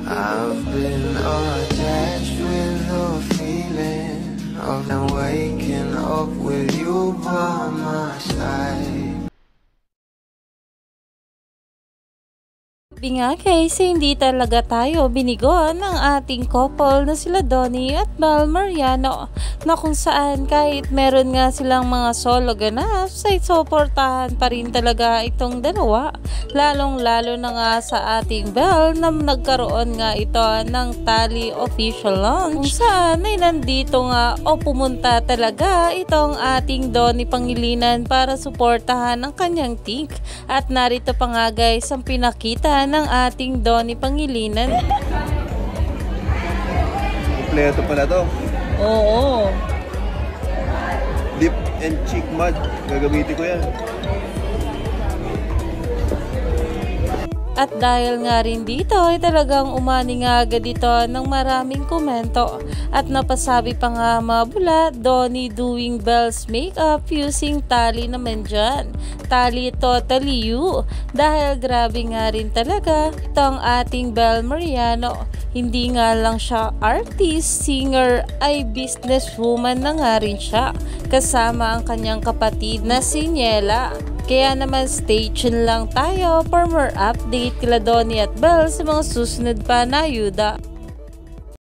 I've been attached with the feeling of waking up with you by my side. Sabi nga guys, hindi talaga tayo binigo ng ating couple na sila Donnie at Bel Mariano, na kung saan kahit meron nga silang mga solo ganaps ay suportahan pa rin talaga itong dalawa, lalong lalo na nga sa ating Bel na nagkaroon nga ito ng Tally official launch, kung saan ay nandito nga o pumunta talaga itong ating Donnie Pangilinan para suportahan ang kanyang tik. At narito pa nga guys ang pinakita ng ating Donnie Pangilinan. Kompleto pala to. Oo. Lip and cheek mud. Gagamitin ko yan. At dahil nga rin dito ay talagang umani nga agad dito ng maraming komento. At napasabi pa nga mabula, Donnie doing Bel's makeup using Tally naman dyan. Tally totally you. Dahil grabe nga rin talaga itong ating Bel Mariano. Hindi nga lang siya artist, singer, ay businesswoman na nga rin siya. Kasama ang kanyang kapatid na si Niela. Kaya naman stay tuned lang tayo for more update kila Donnie at Bel sa mga susunod pa na ayuda.